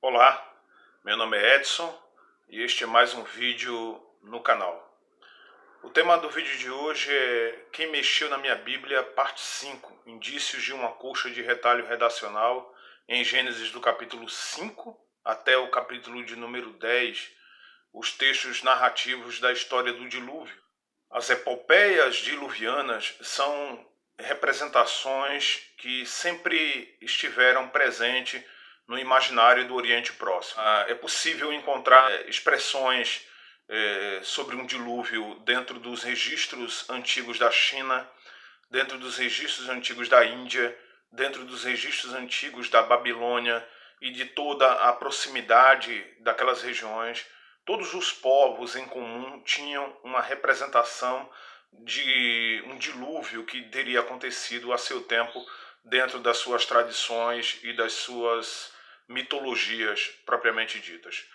Olá, meu nome é Edson e este é mais um vídeo no canal. O tema do vídeo de hoje é Quem Mexeu na Minha Bíblia, parte 5, Indícios de uma Colcha de Retalho Redacional, em Gênesis do capítulo 5 até o capítulo de número 10, os textos narrativos da história do dilúvio. As epopeias diluvianas são representações que sempre estiveram presentes no imaginário do Oriente Próximo. É possível encontrar expressões sobre um dilúvio dentro dos registros antigos da China, dentro dos registros antigos da Índia, dentro dos registros antigos da Babilônia e de toda a proximidade daquelas regiões. Todos os povos em comum tinham uma representação de um dilúvio que teria acontecido a seu tempo dentro das suas tradições e das suas mitologias propriamente ditas.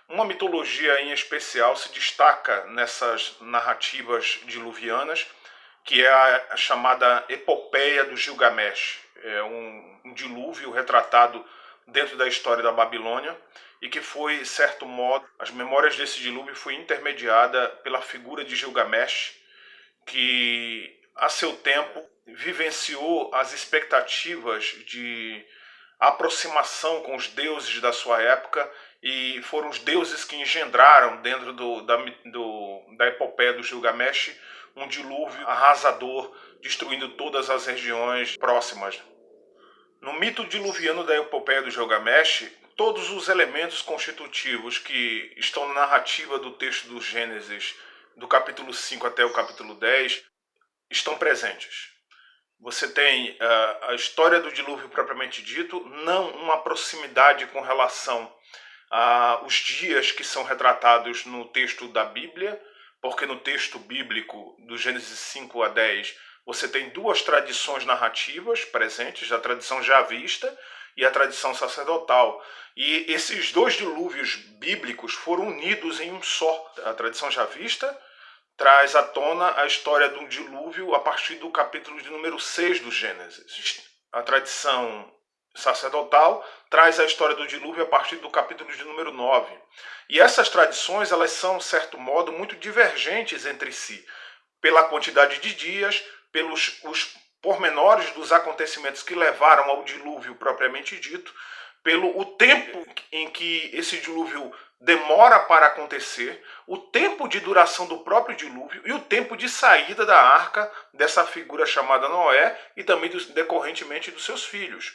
Uma mitologia em especial se destaca nessas narrativas diluvianas, que é a chamada Epopeia do Gilgamesh. É um dilúvio retratado dentro da história da Babilônia e que foi, de certo modo, as memórias desse dilúvio foi intermediada pela figura de Gilgamesh, que a seu tempo vivenciou as expectativas de aproximação com os deuses da sua época, e foram os deuses que engendraram dentro da epopeia do Gilgamesh um dilúvio arrasador, destruindo todas as regiões próximas. No mito diluviano da epopeia do Gilgamesh, todos os elementos constitutivos que estão na narrativa do texto do Gênesis, do capítulo 5 até o capítulo 10, estão presentes. Você tem a história do dilúvio propriamente dito, não uma proximidade com relação aos dias que são retratados no texto da Bíblia, porque no texto bíblico do Gênesis 5 a 10 você tem duas tradições narrativas presentes, a tradição javista e a tradição sacerdotal. E esses dois dilúvios bíblicos foram unidos em um só. A tradição javista traz à tona a história do dilúvio a partir do capítulo de número 6 do Gênesis. A tradição sacerdotal traz a história do dilúvio a partir do capítulo de número 9. E essas tradições, elas são, de certo modo, muito divergentes entre si, pela quantidade de dias, pelos os pormenores dos acontecimentos que levaram ao dilúvio propriamente dito, pelo o tempo em que esse dilúvio demora para acontecer, o tempo de duração do próprio dilúvio e o tempo de saída da arca dessa figura chamada Noé e também decorrentemente dos seus filhos.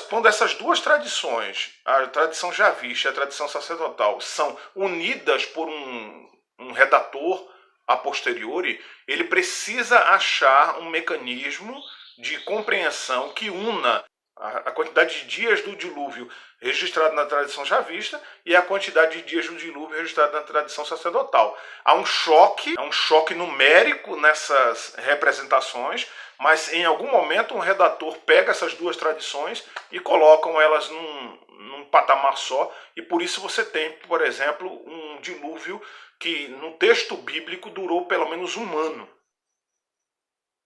Quando essas duas tradições, a tradição javista e a tradição sacerdotal, são unidas por um redator a posteriori, ele precisa achar um mecanismo de compreensão que una a quantidade de dias do dilúvio registrado na tradição javista e a quantidade de dias do dilúvio registrado na tradição sacerdotal. Há um choque numérico nessas representações, mas em algum momento um redator pega essas duas tradições e colocam elas num patamar só, e por isso você tem, por exemplo, um dilúvio que no texto bíblico durou pelo menos um ano.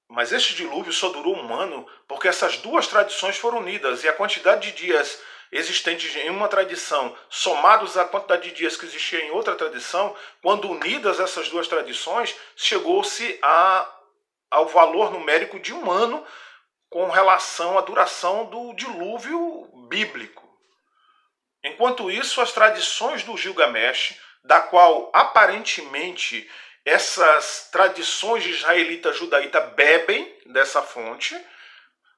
Mas este dilúvio só durou um ano porque essas duas tradições foram unidas, e a quantidade de dias existentes em uma tradição, somados à quantidade de dias que existia em outra tradição, quando unidas essas duas tradições, chegou-se ao valor numérico de um ano com relação à duração do dilúvio bíblico. Enquanto isso, as tradições do Gilgamesh, da qual aparentemente essas tradições israelita judaíta bebem dessa fonte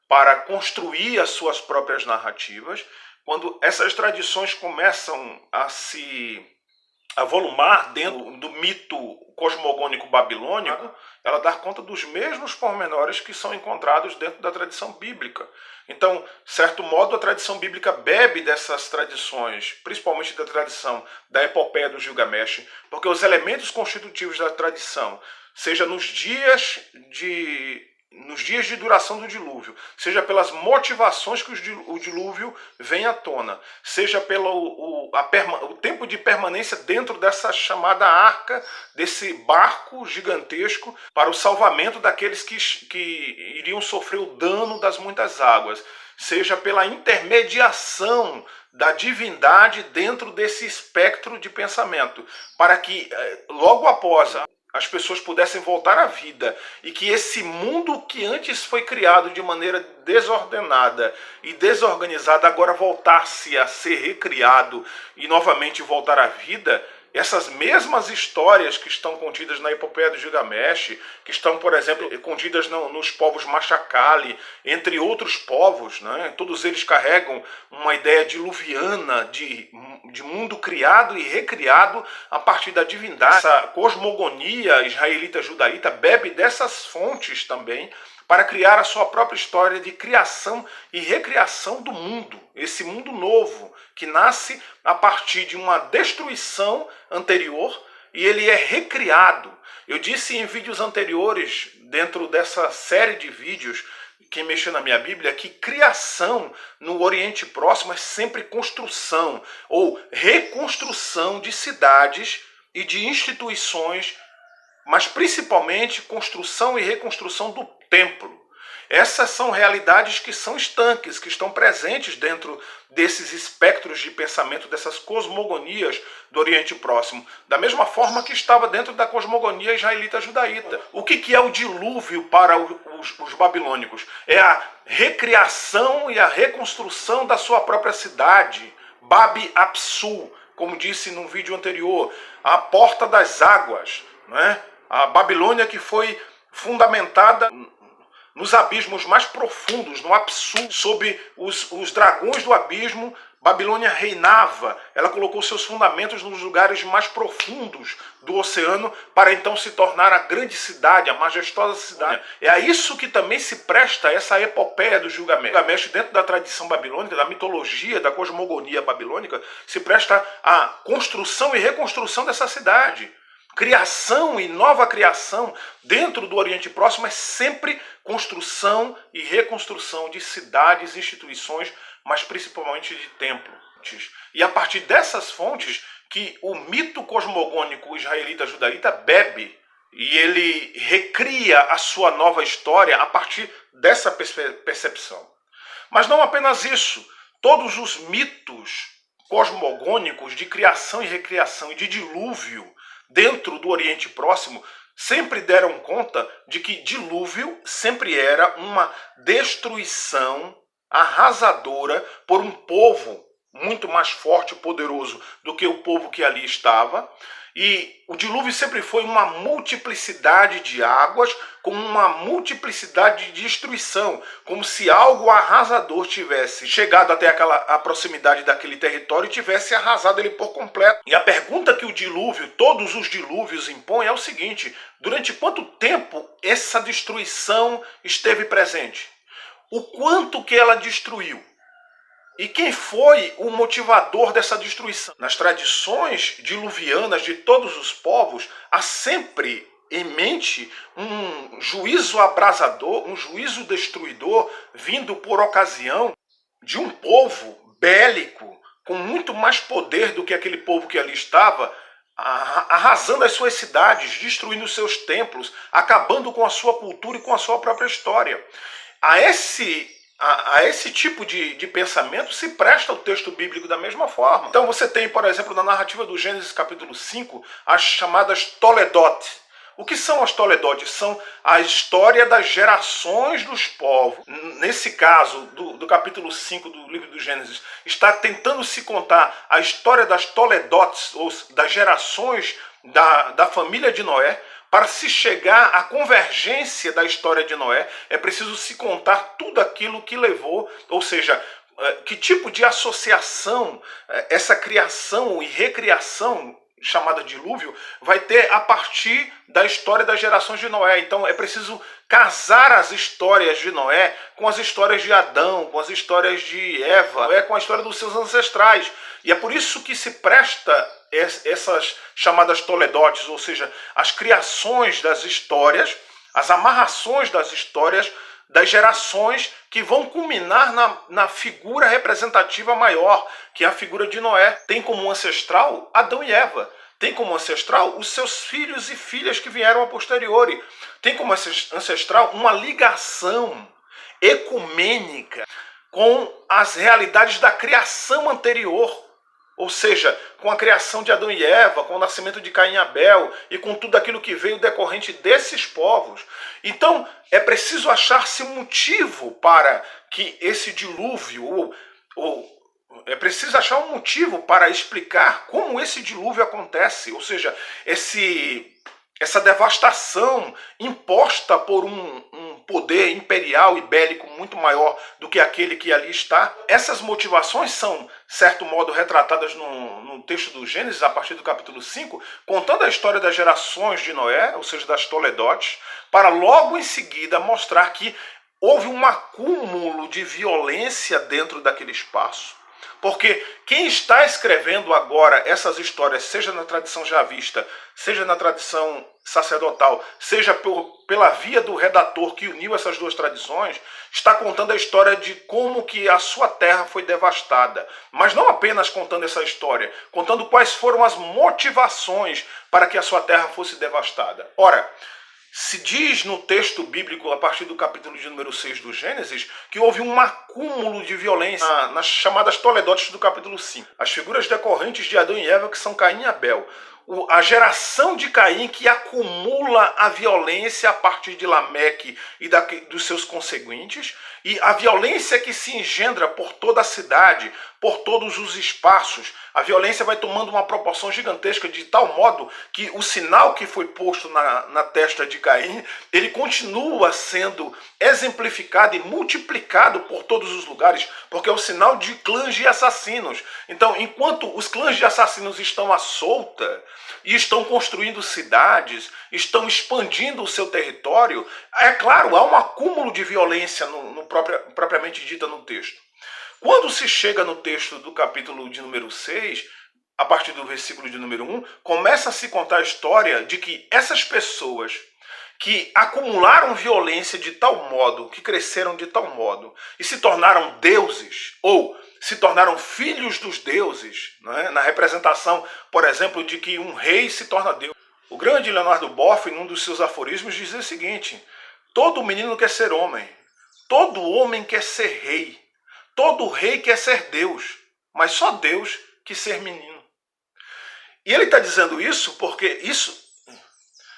para construir as suas próprias narrativas, quando essas tradições começam a se avolumar dentro do mito cosmogônico babilônico, ela dá conta dos mesmos pormenores que são encontrados dentro da tradição bíblica. Então, de certo modo, a tradição bíblica bebe dessas tradições, principalmente da tradição da epopeia do Gilgamesh, porque os elementos constitutivos da tradição, seja nos dias de duração do dilúvio, seja pelas motivações que o dilúvio vem à tona, seja pelo o tempo de permanência dentro dessa chamada arca, desse barco gigantesco para o salvamento daqueles que iriam sofrer o dano das muitas águas, seja pela intermediação da divindade dentro desse espectro de pensamento, para que logo após as pessoas pudessem voltar à vida e que esse mundo que antes foi criado de maneira desordenada e desorganizada agora voltasse a ser recriado e novamente voltar à vida. Essas mesmas histórias que estão contidas na epopeia do Gilgamesh, que estão, por exemplo, contidas nos povos Machacali, entre outros povos, né? Todos eles carregam uma ideia diluviana de mundo criado e recriado a partir da divindade. Essa cosmogonia israelita-judaíta bebe dessas fontes também para criar a sua própria história de criação e recriação do mundo. Esse mundo novo que nasce a partir de uma destruição anterior e ele é recriado. Eu disse em vídeos anteriores, dentro dessa série de vídeos, quem mexeu na minha Bíblia, que criação no Oriente Próximo é sempre construção ou reconstrução de cidades e de instituições, mas principalmente construção e reconstrução do templo. Essas são realidades que são estanques, que estão presentes dentro desses espectros de pensamento, dessas cosmogonias do Oriente Próximo, da mesma forma que estava dentro da cosmogonia israelita-judaíta. O que é o dilúvio para os babilônicos? É a recriação e a reconstrução da sua própria cidade, Babi Apsu, como disse no vídeo anterior, a porta das águas, não é? A Babilônia que foi fundamentada nos abismos mais profundos, no Apsu, sob os dragões do abismo. Babilônia reinava, ela colocou seus fundamentos nos lugares mais profundos do oceano para então se tornar a grande cidade, a majestosa cidade. É a isso que também se presta essa epopeia do Gilgamesh. Gilgamesh, dentro da tradição babilônica, da mitologia, da cosmogonia babilônica, se presta à construção e reconstrução dessa cidade. Criação e nova criação dentro do Oriente Próximo é sempre construção e reconstrução de cidades, instituições, mas principalmente de templos. E a partir dessas fontes que o mito cosmogônico israelita-judaíta bebe e ele recria a sua nova história a partir dessa percepção. Mas não apenas isso, todos os mitos cosmogônicos de criação e recriação e de dilúvio dentro do Oriente Próximo sempre deram conta de que dilúvio sempre era uma destruição arrasadora por um povo muito mais forte e poderoso do que o povo que ali estava. E o dilúvio sempre foi uma multiplicidade de águas com uma multiplicidade de destruição, como se algo arrasador tivesse chegado até a proximidade daquele território e tivesse arrasado ele por completo. E a pergunta que o dilúvio, todos os dilúvios impõem é o seguinte: durante quanto tempo essa destruição esteve presente? O quanto que ela destruiu? E quem foi o motivador dessa destruição? Nas tradições diluvianas de todos os povos, há sempre em mente um juízo abrasador, um juízo destruidor, vindo por ocasião de um povo bélico, com muito mais poder do que aquele povo que ali estava, arrasando as suas cidades, destruindo os seus templos, acabando com a sua cultura e com a sua própria história. A esse tipo de pensamento se presta o texto bíblico da mesma forma. Então você tem, por exemplo, na narrativa do Gênesis capítulo 5, as chamadas Toledot. O que são as Toledot? São a história das gerações dos povos. Nesse caso, do capítulo 5 do livro do Gênesis, está tentando se contar a história das Toledotes, ou das gerações da família de Noé. Para se chegar à convergência da história de Noé, é preciso se contar tudo aquilo que levou, ou seja, que tipo de associação essa criação e recriação chamada dilúvio vai ter a partir da história das gerações de Noé. Então é preciso casar as histórias de Noé com as histórias de Adão, com as histórias de Eva, com a história dos seus ancestrais. E é por isso que se presta essas chamadas toledotes, ou seja, as criações das histórias, as amarrações das histórias das gerações que vão culminar na figura representativa maior, que é a figura de Noé. Tem como ancestral Adão e Eva. Tem como ancestral os seus filhos e filhas que vieram a posteriori. Tem como ancestral uma ligação ecumênica com as realidades da criação anterior. Ou seja, com a criação de Adão e Eva, com o nascimento de Caim e Abel e com tudo aquilo que veio decorrente desses povos. Então, é preciso achar-se um motivo para que esse dilúvio, é preciso achar um motivo para explicar como esse dilúvio acontece. Ou seja, essa devastação imposta por um poder imperial e bélico muito maior do que aquele que ali está. Essas motivações são, de certo modo, retratadas no texto do Gênesis, a partir do capítulo 5, contando a história das gerações de Noé, ou seja, das Toledotes, para logo em seguida mostrar que houve um acúmulo de violência dentro daquele espaço. Porque quem está escrevendo agora essas histórias, seja na tradição javista, seja na tradição sacerdotal, seja pela via do redator que uniu essas duas tradições, está contando a história de como que a sua terra foi devastada. Mas não apenas contando essa história, contando quais foram as motivações para que a sua terra fosse devastada. Ora, se diz no texto bíblico, a partir do capítulo de número 6 do Gênesis, que houve um acúmulo de violência nas chamadas Toledotes do capítulo 5. As figuras decorrentes de Adão e Eva, que são Caim e Abel. A geração de Caim que acumula a violência a partir de Lameque e dos seus conseguintes, e a violência que se engendra por toda a cidade, por todos os espaços. A violência vai tomando uma proporção gigantesca de tal modo que o sinal que foi posto na testa de Caim, ele continua sendo exemplificado e multiplicado por todos os lugares, porque é o sinal de clãs de assassinos. Então, enquanto os clãs de assassinos estão à solta e estão construindo cidades, estão expandindo o seu território, é claro, há um acúmulo de violência propriamente dita no texto. Quando se chega no texto do capítulo de número 6, a partir do versículo de número 1, começa a se contar a história de que essas pessoas que acumularam violência de tal modo, que cresceram de tal modo, e se tornaram deuses, ou se tornaram filhos dos deuses, né? Na representação, por exemplo, de que um rei se torna Deus. O grande Leonardo Boff, em um dos seus aforismos, dizia o seguinte: todo menino quer ser homem, todo homem quer ser rei, todo rei quer ser Deus, mas só Deus quer ser menino. E ele está dizendo isso porque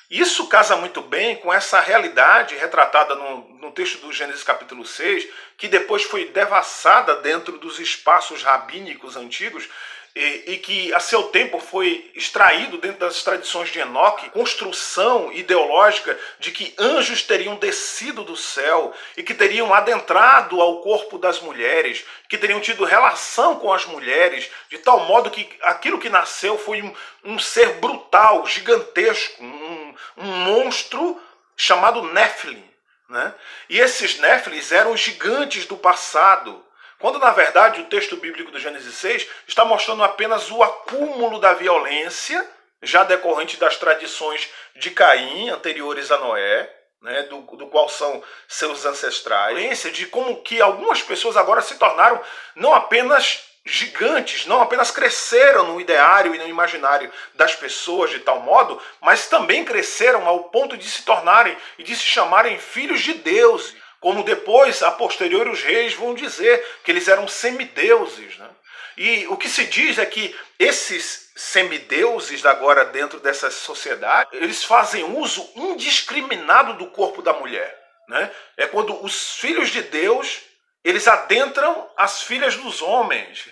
isso casa muito bem com essa realidade retratada no texto do Gênesis capítulo 6, que depois foi devassada dentro dos espaços rabínicos antigos, e que a seu tempo foi extraído dentro das tradições de Enoque, construção ideológica de que anjos teriam descido do céu e que teriam adentrado ao corpo das mulheres, que teriam tido relação com as mulheres, de tal modo que aquilo que nasceu foi um ser brutal, gigantesco, um monstro chamado Néfilim, né? E esses Néfilis eram os gigantes do passado, quando na verdade o texto bíblico do Gênesis 6 está mostrando apenas o acúmulo da violência, já decorrente das tradições de Caim, anteriores a Noé, né, do qual são seus ancestrais, de como que algumas pessoas agora se tornaram não apenas gigantes, não apenas cresceram no ideário e no imaginário das pessoas de tal modo, mas também cresceram ao ponto de se tornarem e de se chamarem filhos de Deus, como depois, a posteriori, os reis vão dizer que eles eram semideuses, né? E o que se diz é que esses semideuses agora dentro dessa sociedade, eles fazem uso indiscriminado do corpo da mulher, né? É quando os filhos de Deus, eles adentram as filhas dos homens.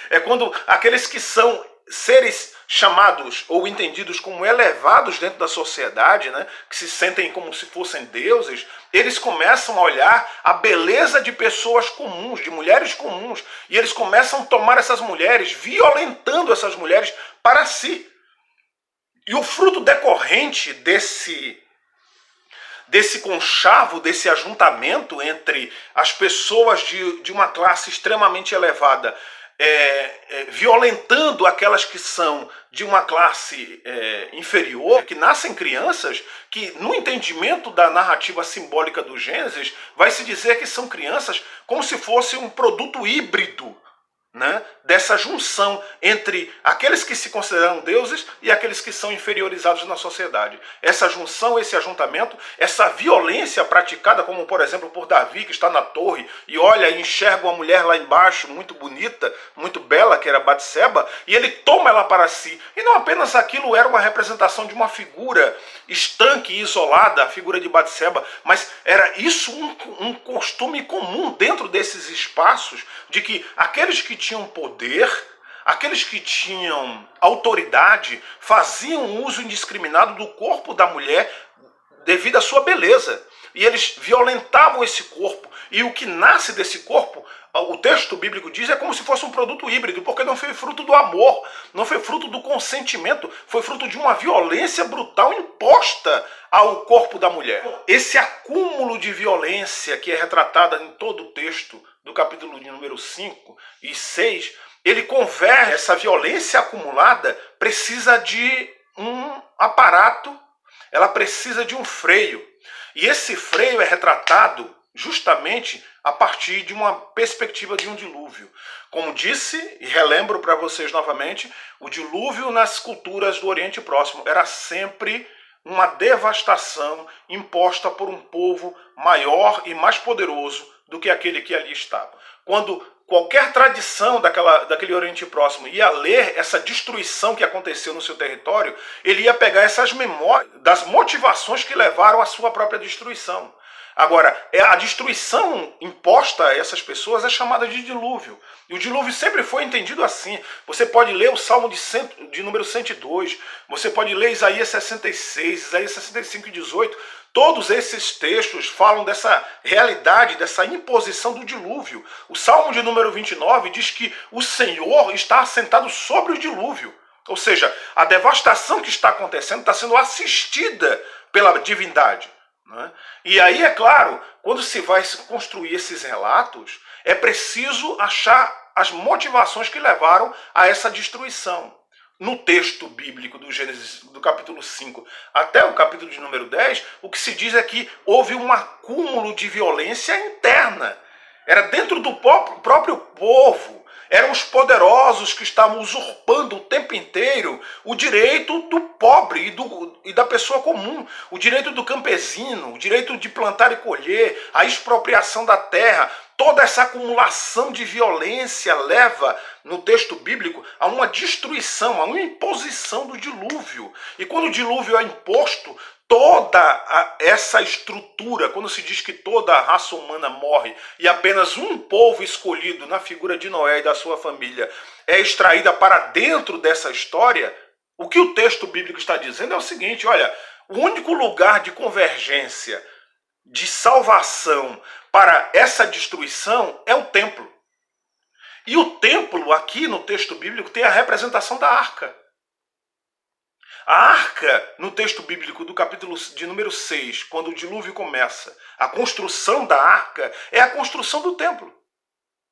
É quando aqueles que são seres chamados ou entendidos como elevados dentro da sociedade, né, que se sentem como se fossem deuses, eles começam a olhar a beleza de pessoas comuns, de mulheres comuns, e eles começam a tomar essas mulheres, violentando essas mulheres para si. E o fruto decorrente desse conchavo, desse ajuntamento entre as pessoas de uma classe extremamente elevada, violentando aquelas que são de uma classe inferior, que nascem crianças que, no entendimento da narrativa simbólica do Gênesis, vai se dizer que são crianças como se fosse um produto híbrido, né, dessa junção entre aqueles que se consideram deuses e aqueles que são inferiorizados na sociedade. Essa junção, esse ajuntamento, essa violência praticada, como por exemplo por Davi, que está na torre e olha e enxerga uma mulher lá embaixo, muito bonita, muito bela, que era Batseba, e ele toma ela para si. E não apenas aquilo era uma representação de uma figura estanque e isolada, a figura de Batseba, mas era isso um costume comum dentro desses espaços, de que aqueles que tinham poder, aqueles que tinham autoridade, faziam uso indiscriminado do corpo da mulher devido à sua beleza. E eles violentavam esse corpo. E o que nasce desse corpo, o texto bíblico diz, é como se fosse um produto híbrido, porque não foi fruto do amor, não foi fruto do consentimento, foi fruto de uma violência brutal imposta ao corpo da mulher. Esse acúmulo de violência que é retratada em todo o texto do capítulo de número 5 e 6, ele converge, essa violência acumulada precisa de um aparato, ela precisa de um freio. E esse freio é retratado justamente a partir de uma perspectiva de um dilúvio. Como disse, e relembro para vocês novamente, o dilúvio nas culturas do Oriente Próximo era sempre uma devastação imposta por um povo maior e mais poderoso do que aquele que ali estava. Quando qualquer tradição daquele Oriente Próximo ia ler essa destruição que aconteceu no seu território, ele ia pegar essas memórias das motivações que levaram à sua própria destruição. Agora, a destruição imposta a essas pessoas é chamada de dilúvio. E o dilúvio sempre foi entendido assim. Você pode ler o Salmo de número 102, você pode ler Isaías 66, Isaías 65 e 18. Todos esses textos falam dessa realidade, dessa imposição do dilúvio. O Salmo de número 29 diz que o Senhor está assentado sobre o dilúvio. Ou seja, a devastação que está acontecendo está sendo assistida pela divindade. Né? E aí, é claro, quando se vai construir esses relatos, é preciso achar as motivações que levaram a essa destruição. No texto bíblico do Gênesis, do capítulo 5 até o capítulo de número 10, o que se diz é que houve um acúmulo de violência interna. Era dentro do próprio povo. Eram os poderosos que estavam usurpando o tempo inteiro o direito do pobre e da pessoa comum, o direito do campesino, o direito de plantar e colher, a expropriação da terra. Toda essa acumulação de violência leva, no texto bíblico, a uma destruição, a uma imposição do dilúvio. E quando o dilúvio é imposto, toda essa estrutura, quando se diz que toda a raça humana morre e apenas um povo escolhido na figura de Noé e da sua família é extraída para dentro dessa história, o que o texto bíblico está dizendo é o seguinte: olha, o único lugar de convergência, de salvação para essa destruição é o templo. E o templo, aqui no texto bíblico, tem a representação da arca. A arca, no texto bíblico do capítulo de número 6, quando o dilúvio começa, a construção da arca é a construção do templo.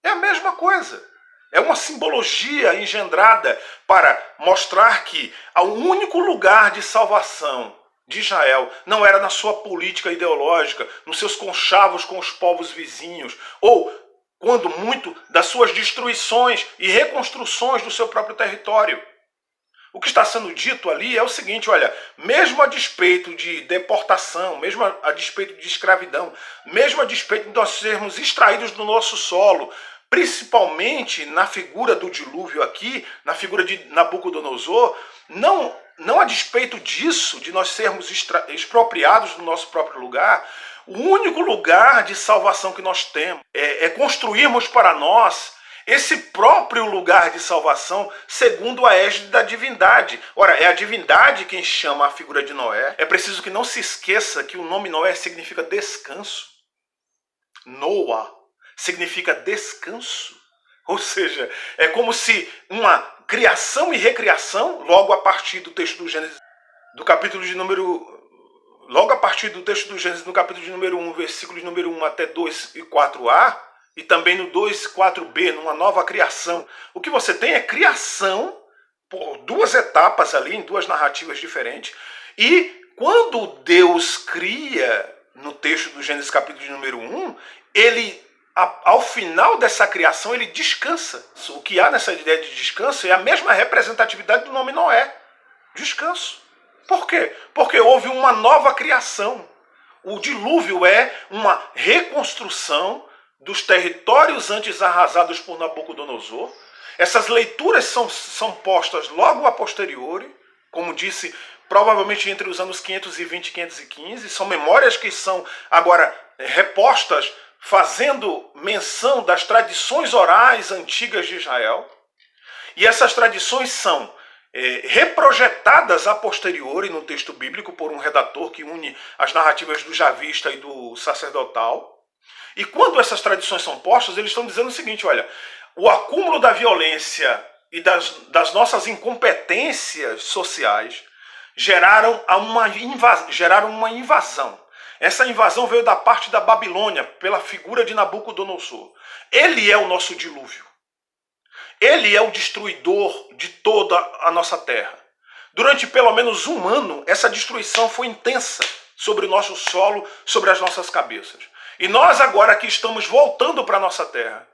É a mesma coisa. É uma simbologia engendrada para mostrar que o único lugar de salvação de Israel não era na sua política ideológica, nos seus conchavos com os povos vizinhos, ou, quando muito, das suas destruições e reconstruções do seu próprio território. O que está sendo dito ali é o seguinte: olha, mesmo a despeito de deportação, mesmo a despeito de escravidão, mesmo a despeito de nós sermos extraídos do nosso solo, principalmente na figura do dilúvio aqui, na figura de Nabucodonosor, não a despeito disso, de nós sermos expropriados do nosso próprio lugar, o único lugar de salvação que nós temos é construirmos para nós esse próprio lugar de salvação segundo a égide da divindade. Ora, é a divindade quem chama a figura de Noé. É preciso que não se esqueça que o nome Noé significa descanso. Noah significa descanso. Ou seja, é como se uma criação e recriação, logo a partir do texto do Gênesis, do capítulo de número... Logo a partir do texto do Gênesis, no capítulo de número 1, versículos de número 1 até 2 e 4a, e também no 2 e 4b, numa nova criação. O que você tem é criação por duas etapas ali, em duas narrativas diferentes. E quando Deus cria, no texto do Gênesis capítulo de número 1, ele ao final dessa criação ele descansa. O que há nessa ideia de descanso é a mesma representatividade do nome Noé. Descanso. Por quê? Porque houve uma nova criação. O dilúvio é uma reconstrução dos territórios antes arrasados por Nabucodonosor. Essas leituras são postas logo a posteriori, como disse, provavelmente entre os anos 520 e 515. São memórias que são agora repostas, fazendo menção das tradições orais antigas de Israel. E essas tradições são reprojetadas a posteriori no texto bíblico por um redator que une as narrativas do javista e do sacerdotal. E quando essas tradições são postas, eles estão dizendo o seguinte, olha, o acúmulo da violência e das nossas incompetências sociais geraram uma invasão. Essa invasão veio da parte da Babilônia, pela figura de Nabucodonosor. Ele é o nosso dilúvio. Ele é o destruidor de toda a nossa terra. Durante pelo menos um ano, essa destruição foi intensa sobre o nosso solo, sobre as nossas cabeças. E nós agora que estamos voltando para a nossa terra,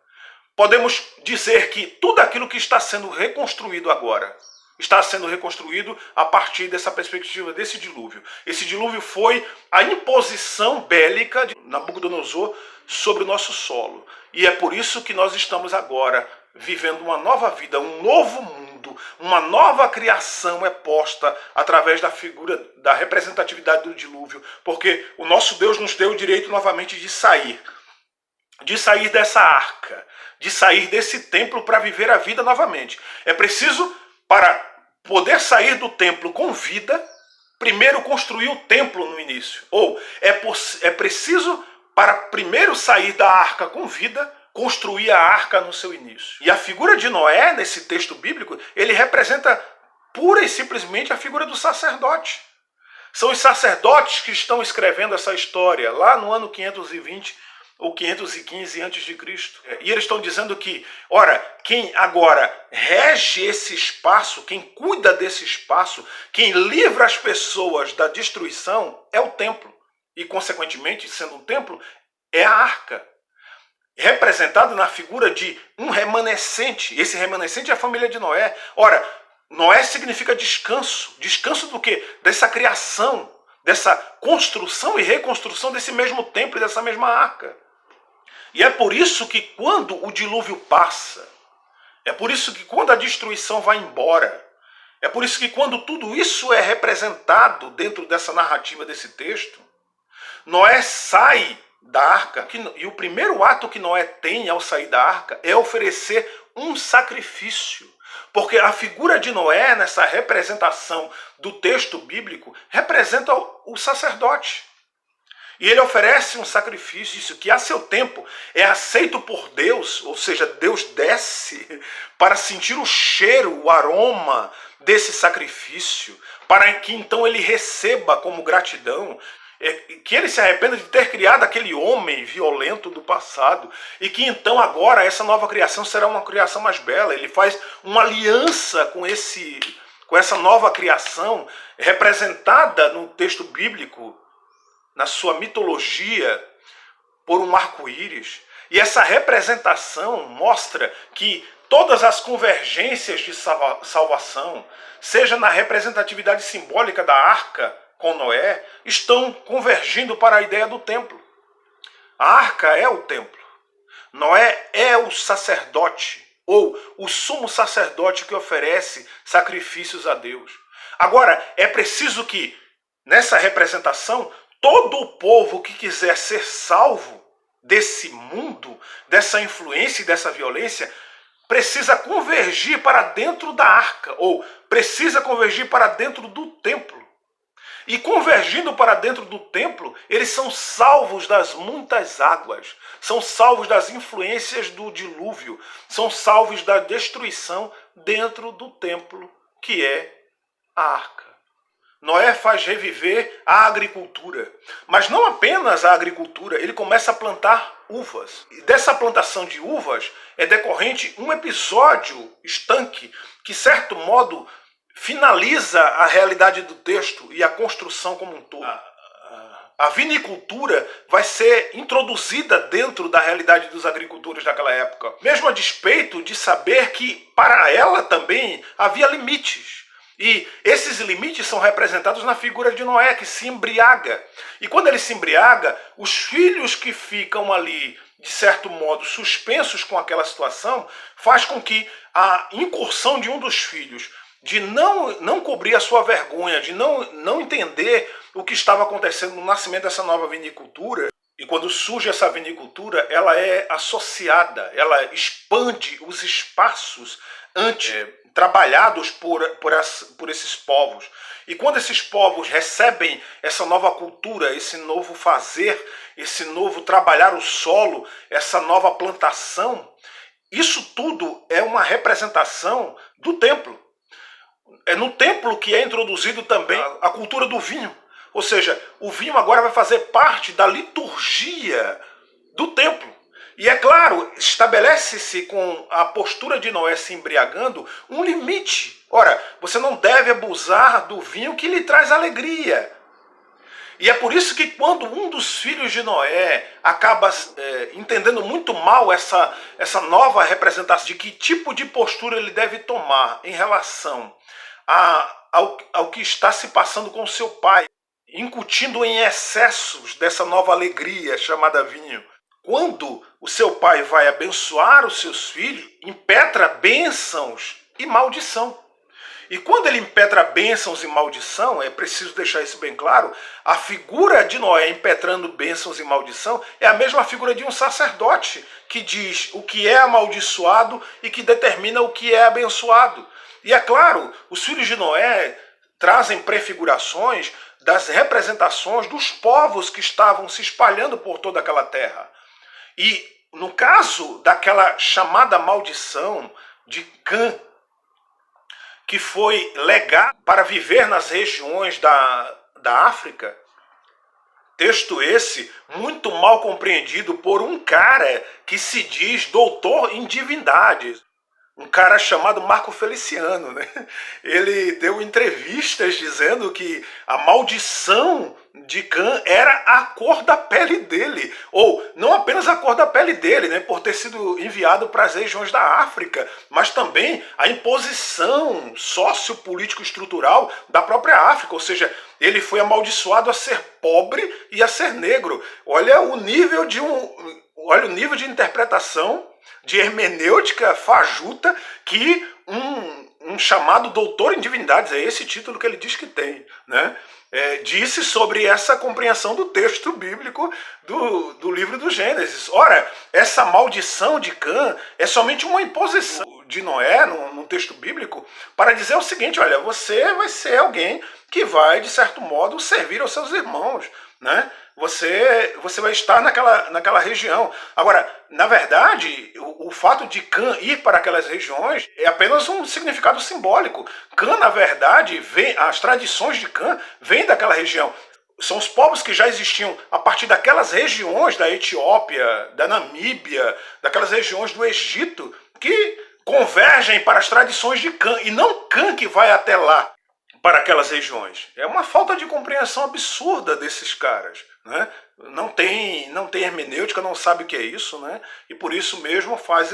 podemos dizer que tudo aquilo que está sendo reconstruído agora, está sendo reconstruído a partir dessa perspectiva desse dilúvio. Esse dilúvio foi a imposição bélica de Nabucodonosor sobre o nosso solo. E é por isso que nós estamos agora vivendo uma nova vida, um novo mundo, uma nova criação é posta através da figura, da representatividade do dilúvio, porque o nosso Deus nos deu o direito novamente de sair dessa arca, de sair desse templo para viver a vida novamente. É preciso, para poder sair do templo com vida, primeiro construir o templo no início. Ou é preciso, para primeiro sair da arca com vida, construir a arca no seu início. E a figura de Noé, nesse texto bíblico, ele representa pura e simplesmente a figura do sacerdote. São os sacerdotes que estão escrevendo essa história lá no ano 520 ou 515 a.C. E eles estão dizendo que, ora, quem agora rege esse espaço, quem cuida desse espaço, quem livra as pessoas da destruição é o templo. E, consequentemente, sendo um templo, é a arca. Representado na figura de um remanescente. Esse remanescente é a família de Noé. Ora, Noé significa descanso. Descanso do quê? Dessa criação, dessa construção e reconstrução desse mesmo templo e dessa mesma arca. E é por isso que quando o dilúvio passa, é por isso que quando a destruição vai embora, é por isso que quando tudo isso é representado dentro dessa narrativa desse texto, Noé sai da arca, e o primeiro ato que Noé tem ao sair da arca é oferecer um sacrifício. Porque a figura de Noé, nessa representação do texto bíblico, representa o sacerdote. E ele oferece um sacrifício, isso que a seu tempo é aceito por Deus, ou seja, Deus desce para sentir o cheiro, o aroma desse sacrifício, para que então ele receba como gratidão, que ele se arrependa de ter criado aquele homem violento do passado, e que então agora essa nova criação será uma criação mais bela. Ele faz uma aliança com essa nova criação, representada no texto bíblico, na sua mitologia, por um arco-íris. E essa representação mostra que todas as convergências de salvação, seja na representatividade simbólica da arca com Noé, estão convergindo para a ideia do templo. A arca é o templo. Noé é o sacerdote, ou o sumo sacerdote que oferece sacrifícios a Deus. Agora, é preciso que, nessa representação, todo o povo que quiser ser salvo desse mundo, dessa influência e dessa violência, precisa convergir para dentro da arca, ou precisa convergir para dentro do templo. E convergindo para dentro do templo, eles são salvos das muitas águas, são salvos das influências do dilúvio, são salvos da destruição dentro do templo, que é a arca. Noé faz reviver a agricultura, mas não apenas a agricultura, ele começa a plantar uvas. E dessa plantação de uvas é decorrente um episódio estanque que, de certo modo, finaliza a realidade do texto e a construção como um todo. A vinicultura vai ser introduzida dentro da realidade dos agricultores daquela época, mesmo a despeito de saber que para ela também havia limites. E esses limites são representados na figura de Noé, que se embriaga. E quando ele se embriaga, os filhos que ficam ali, de certo modo, suspensos com aquela situação, faz com que a incursão de um dos filhos, de não cobrir a sua vergonha, de não entender o que estava acontecendo no nascimento dessa nova vinicultura, e quando surge essa vinicultura, ela é associada, ela expande os espaços antes trabalhados por esses povos. E quando esses povos recebem essa nova cultura, esse novo fazer, esse novo trabalhar o solo, essa nova plantação, isso tudo é uma representação do templo. É no templo que é introduzido também a cultura do vinho. Ou seja, o vinho agora vai fazer parte da liturgia do templo. E é claro, estabelece-se com a postura de Noé se embriagando um limite. Ora, você não deve abusar do vinho que lhe traz alegria. E é por isso que quando um dos filhos de Noé acaba entendendo muito mal essa nova representação de que tipo de postura ele deve tomar em relação ao que está se passando com seu pai, incutindo em excessos dessa nova alegria chamada vinho. Quando o seu pai vai abençoar os seus filhos, impetra bênçãos e maldição. E quando ele impetra bênçãos e maldição, é preciso deixar isso bem claro, a figura de Noé impetrando bênçãos e maldição é a mesma figura de um sacerdote, que diz o que é amaldiçoado e que determina o que é abençoado. E é claro, os filhos de Noé trazem prefigurações das representações dos povos que estavam se espalhando por toda aquela terra. E no caso daquela chamada maldição de Cã, que foi legado para viver nas regiões da África, texto esse muito mal compreendido por um cara que se diz doutor em divindades, um cara chamado Marco Feliciano, né? Ele deu entrevistas dizendo que a maldição de Cã era a cor da pele dele, ou não apenas a cor da pele dele, né, por ter sido enviado para as regiões da África, mas também a imposição sociopolítico-estrutural da própria África, ou seja, ele foi amaldiçoado a ser pobre e a ser negro. Olha o nível de interpretação, de hermenêutica fajuta que um chamado doutor em divindades, é esse título que ele diz que tem, né? Disse sobre essa compreensão do texto bíblico do livro do Gênesis. Ora, essa maldição de Cã é somente uma imposição de Noé no texto bíblico para dizer o seguinte: olha, você vai ser alguém que vai, de certo modo, servir aos seus irmãos, né? Você vai estar naquela região. Agora, na verdade, o fato de Cã ir para aquelas regiões é apenas um significado simbólico. Cã, na verdade, as tradições de Cã vêm daquela região. São os povos que já existiam a partir daquelas regiões da Etiópia, da Namíbia, daquelas regiões do Egito, que convergem para as tradições de Cã, e não Cã que vai até lá, para aquelas regiões. É uma falta de compreensão absurda desses caras, né? Não tem hermenêutica, não sabe o que é isso, né? E por isso mesmo faz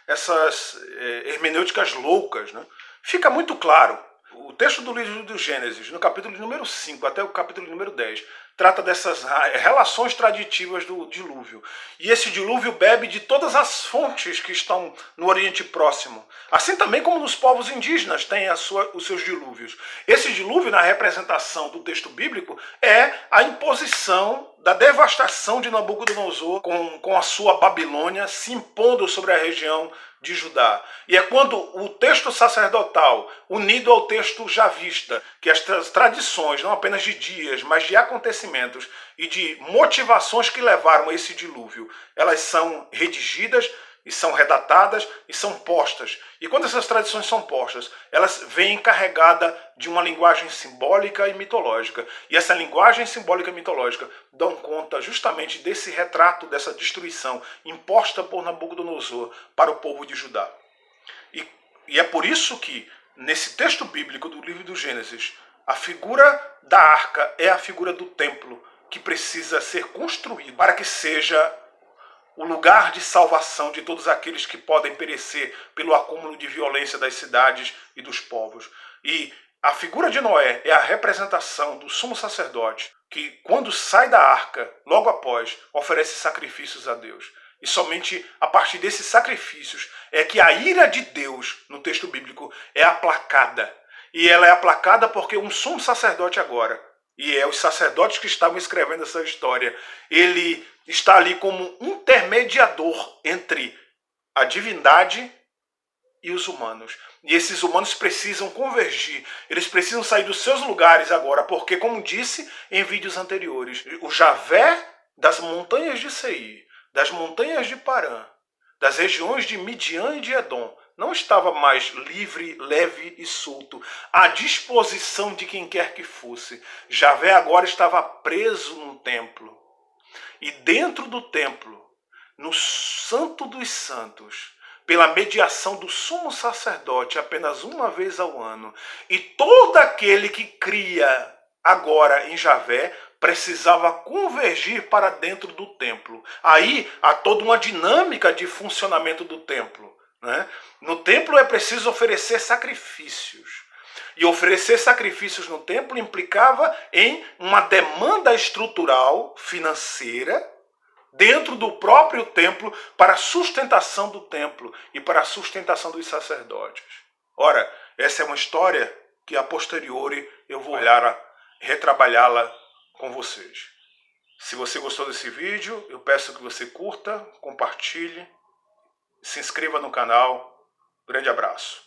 essas hermenêuticas loucas, né? Fica muito claro. O texto do livro do Gênesis, no capítulo número 5 até o capítulo número 10, trata dessas relações traditivas do dilúvio. E esse dilúvio bebe de todas as fontes que estão no Oriente Próximo. Assim também como nos povos indígenas têm os seus dilúvios. Esse dilúvio, na representação do texto bíblico, é a imposição da devastação de Nabucodonosor com a sua Babilônia se impondo sobre a região de Judá. E é quando o texto sacerdotal, unido ao texto javista, que as tradições, não apenas de dias, mas de acontecimentos e de motivações que levaram a esse dilúvio, elas são redigidas e são redatadas e são postas. E quando essas tradições são postas, elas vêm carregadas de uma linguagem simbólica e mitológica. E essa linguagem simbólica e mitológica dão conta justamente desse retrato, dessa destruição imposta por Nabucodonosor para o povo de Judá. E é por isso que, nesse texto bíblico do livro do Gênesis, a figura da arca é a figura do templo, que precisa ser construído para que seja o lugar de salvação de todos aqueles que podem perecer pelo acúmulo de violência das cidades e dos povos. E a figura de Noé é a representação do sumo sacerdote, que quando sai da arca, logo após, oferece sacrifícios a Deus. E somente a partir desses sacrifícios é que a ira de Deus, no texto bíblico, é aplacada. E ela é aplacada porque um sumo sacerdote agora, e é os sacerdotes que estavam escrevendo essa história, ele está ali como intermediador entre a divindade e os humanos. E esses humanos precisam convergir, eles precisam sair dos seus lugares agora, porque, como disse em vídeos anteriores, o Javé das montanhas de Seir, das montanhas de Parã, das regiões de Midian e de Edom, não estava mais livre, leve e solto, à disposição de quem quer que fosse. Javé agora estava preso num templo. E dentro do templo, no Santo dos Santos, pela mediação do sumo sacerdote apenas uma vez ao ano, e todo aquele que cria agora em Javé precisava convergir para dentro do templo. Aí há toda uma dinâmica de funcionamento do templo. Né? No templo é preciso oferecer sacrifícios. E oferecer sacrifícios no templo implicava em uma demanda estrutural, financeira, dentro do próprio templo, para a sustentação do templo e para a sustentação dos sacerdotes. Ora, essa é uma história que a posteriori eu vou retrabalhá-la com vocês. Se você gostou desse vídeo, eu peço que você curta, compartilhe, se inscreva no canal. Grande abraço.